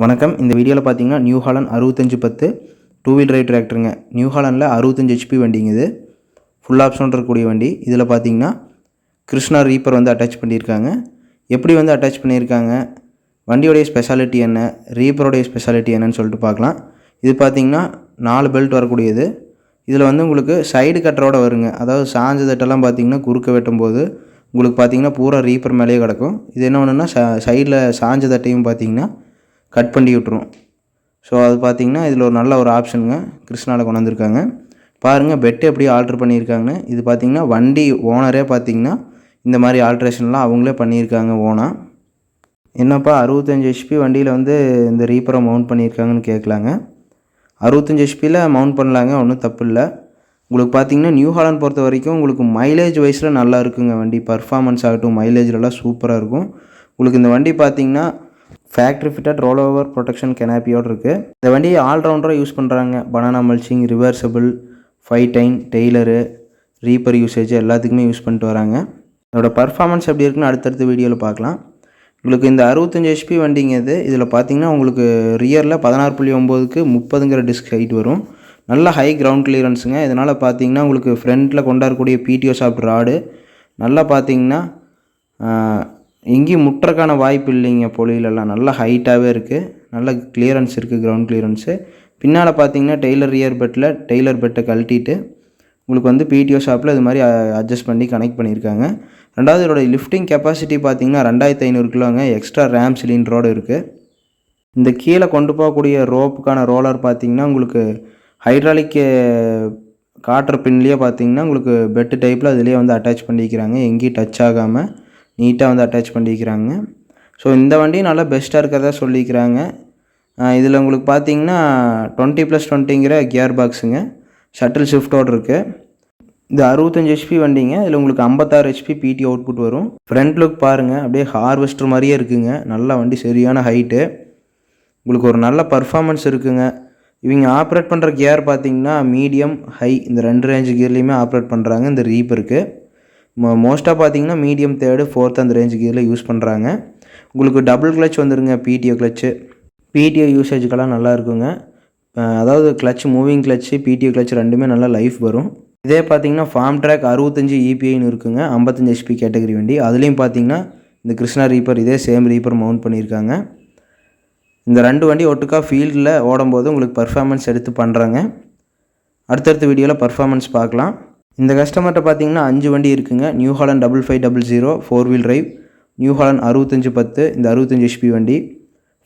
வணக்கம். இந்த வீடியோவில் பார்த்தீங்கன்னா New Holland 6510 two wheel drive டிராக்டருங்க. நியூ ஹாலண்டில் 65 HP வண்டிங்க. இது ஃபுல் ஆப்ஷன் இருக்கக்கூடிய வண்டி. இதில் பார்த்தீங்கன்னா கிருஷ்ணா ரீப்பர் வந்து அட்டாச் பண்ணியிருக்காங்க. எப்படி வந்து அட்டாச் பண்ணியிருக்காங்க, வண்டியோடைய ஸ்பெஷாலிட்டி என்ன, ரீப்பருடைய ஸ்பெஷாலிட்டி என்னன்னு சொல்லிட்டு பார்க்கலாம். இது பார்த்தீங்கன்னா 4 பெல்ட் வரக்கூடியது. இதில் வந்து உங்களுக்கு சைடு கட்டரோட வருங்க. அதாவது சாஞ்ச தட்டெல்லாம் பார்த்தீங்கன்னா குறுக்க வெட்டும்போது உங்களுக்கு பார்த்தீங்கன்னா பூரா ரீப்பர் மேலேயே கிடக்கும். இது என்ன ஒன்றுன்னா சைடில் சாஞ்ச தட்டையும் பார்த்தீங்கன்னா கட் பண்ணி விட்டுரும். ஸோ அது பார்த்திங்கன்னா இதில் ஒரு நல்ல ஒரு ஆப்ஷனுங்க கிருஷ்ணாவில் கொண்டு வந்திருக்காங்க. பாருங்கள் பெட்டு எப்படி ஆல்ட்ரு பண்ணியிருக்காங்கன்னு. இது பார்த்திங்கன்னா வண்டி ஓனரே பார்த்திங்கன்னா இந்த மாதிரி ஆல்ட்ரேஷன்லாம் அவங்களே பண்ணியிருக்காங்க ஓனாக. என்னப்பா 65 HP வண்டியில் வந்து இந்த ரீப்பரை மவுண்ட் பண்ணியிருக்காங்கன்னு கேட்கலாங்க. 65 HPயில் மவுண்ட் பண்ணலாங்க, ஒன்றும் தப்பு இல்லை. உங்களுக்கு பார்த்திங்கன்னா நியூ ஹாலண்ட் பொறுத்த வரைக்கும் உங்களுக்கு மைலேஜ் வைஸில் நல்லா இருக்குங்க. வண்டி பர்ஃபார்மன்ஸ் ஆகட்டும், மைலேஜ்லலாம் சூப்பராக இருக்கும். உங்களுக்கு இந்த வண்டி பார்த்திங்கன்னா factory fitted roll over protection கெனாப்பியோடு இருக்குது. இந்த வண்டியை ஆல்ரவுண்டராக யூஸ் பண்ணுறாங்க. Banana mulching, reversible, 5 trailer, reaper usage எல்லாத்துக்குமே யூஸ் பண்ணிட்டு வராங்க. இதோட பர்ஃபார்மன்ஸ் எப்படி இருக்குன்னு அடுத்தடுத்த வீடியோவில் பார்க்கலாம். உங்களுக்கு இந்த 65 HP வண்டிங்க இது. இதில் பார்த்தீங்கன்னா உங்களுக்கு ரியரில் 16.9க்கு 30ங்கிற டிஸ்க் ஹைட் வரும். நல்ல ஹை கிரவுண்ட் கிளியரன்ஸுங்க. இதனால் பார்த்தீங்கன்னா உங்களுக்கு ஃப்ரண்ட்டில் கொண்டாடக்கூடிய பிடிஓ சாஃப்ட் ராடு நல்லா பார்த்தீங்கன்னா எங்கேயும் முட்டுறக்கான வாய்ப்பு இல்லைங்க. பொலியிலலாம் நல்லா ஹைட்டாகவே இருக்குது, நல்ல கிளியரன்ஸ் இருக்குது, கிரவுண்ட் கிளியரன்ஸு. பின்னால் பார்த்தீங்கன்னா டெய்லர் ரியர் பெட்டில் டெய்லர் பெட்டை கழட்டிட்டு உங்களுக்கு வந்து பிடிஓ ஷாப்பில் இது மாதிரி அட்ஜஸ்ட் பண்ணி கனெக்ட் பண்ணியிருக்காங்க. ரெண்டாவது இதோட லிஃப்டிங் கெப்பாசிட்டி பார்த்தீங்கன்னா 2500 கிலோங்க. எக்ஸ்ட்ரா ரேம் சிலிண்டரோடு இருக்குது. இந்த கீழே கொண்டு போகக்கூடிய ரோப்புக்கான ரோலர் பார்த்தீங்கன்னா உங்களுக்கு ஹைட்ராலிக் காட்டுற பின்லேயே பார்த்தீங்கன்னா உங்களுக்கு பெட்டு டைப்பில் அதிலே வந்து அட்டாச் பண்ணிக்கிறாங்க. எங்கேயும் டச் ஆகாமல் நீட்டாக வந்து அட்டாச் பண்ணிக்கிறாங்க. ஸோ இந்த வண்டி நல்லா பெஸ்ட்டாக இருக்கிறதா சொல்லிக்கிறாங்க. இதில் உங்களுக்கு பார்த்தீங்கன்னா 20+20ங்கிற கியர் பாக்ஸுங்க, ஷட்டில் ஷிஃப்டோடு இருக்குது. இந்த 65 HP வண்டிங்க. இதில் உங்களுக்கு 56 HP PT அவுட்புட் வரும். ஃப்ரண்ட் லுக் பாருங்கள், அப்படியே ஹார்வெஸ்டர் மாதிரியே இருக்குங்க. நல்ல வண்டி, சரியான ஹைட்டு, உங்களுக்கு ஒரு நல்ல பர்ஃபார்மன்ஸ் இருக்குங்க. இவங்க ஆப்ரேட் பண்ணுற கியர் பார்த்தீங்கன்னா மீடியம், ஹை இந்த 2 ரேஞ்சு கியர்லேயுமே ஆப்ரேட் பண்ணுறாங்க. இந்த ரீப்பருக்கு மோஸ்ட்டாக பார்த்தீங்கன்னா மீடியம், தேர்டு, ஃபோர்த் அந்த ரேஞ்சு கியரில் யூஸ் பண்ணுறாங்க. உங்களுக்கு டபுள் கிளச் வந்துடுங்க, பிடிஓ கிளச்சு. பிடிஓ யூசேஜுக்கெல்லாம் நல்லா இருக்குங்க. அதாவது clutch, moving clutch, PTO clutch ரெண்டுமே நல்லா லைஃப் வரும். இதே பார்த்தீங்கன்னா ஃபார்ம் ட்ராக் 65 EPIன்னு இருக்குங்க, 55 HP கேட்டகரி வண்டி. அதுலேயும் பார்த்தீங்கன்னா இந்த கிருஷ்ணா ரீப்பர், இதே சேம் ரீப்பர் மவுண்ட் பண்ணியிருக்காங்க. இந்த 2 வண்டி ஒட்டுக்கா ஃபீல்டில் ஓடும்போது உங்களுக்கு பர்ஃபார்மன்ஸ் எடுத்து பண்ணுறாங்க. அடுத்தடுத்த வீடியோவில் பர்ஃபார்மன்ஸ் பார்க்கலாம். இந்த கஸ்டமர்கிட்ட பார்த்தீங்கன்னா 5 வண்டி இருக்குங்க. New Holland 5500 4 wheel drive, New Holland 6510 இந்த 65 HP வண்டி,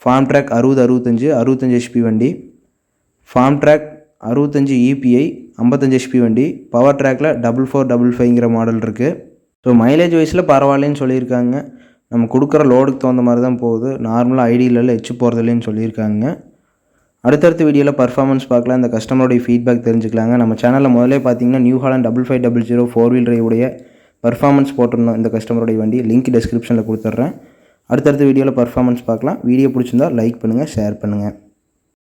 ஃபார்ம் ட்ராக் 65 HP வண்டி, ஃபார்ம் ட்ராக் 65 EPI 55 HP வண்டி, பவர் ட்ராக்கில் 4455ங்கிற மாடல் இருக்குது. ஸோ மைலேஜ் வைஸில் பரவாயில்லன்னு சொல்லியிருக்காங்க. நம்ம கொடுக்குற லோடுக்கு தகுந்த மாதிரி தான் போகுது. நார்மலாக ஐடியில் எச்சு போகிறதில்லைன்னு சொல்லியிருக்காங்க. அடுத்தடுத்த வீடியோவில் பர்ஃபார்மன்ஸ் பார்க்கலாம். இந்த கஸ்டமருடைய ஃபீட்பேக் தெரிஞ்சுக்கலாங்க. நம்ம சேனலில் முதலே பார்த்தீங்கன்னா நியூ ஹாலண்ட் 5500 4 வீல் டிரைவ் உடைய பர்ஃபார்மன்ஸ் போட்டிருந்தோம். இந்த கஸ்டமருடைய வண்டி லிங்க் டிஸ்கிரிப்ஷனில் கொடுத்துட்றேன். அடுத்தடுத்த வீடியோவில் பர்ஃபார்மன்ஸ் பார்க்கலாம். வீடியோ பிடிச்சிருந்தால் லைக் பண்ணுங்கள், ஷேர் பண்ணுங்கள்.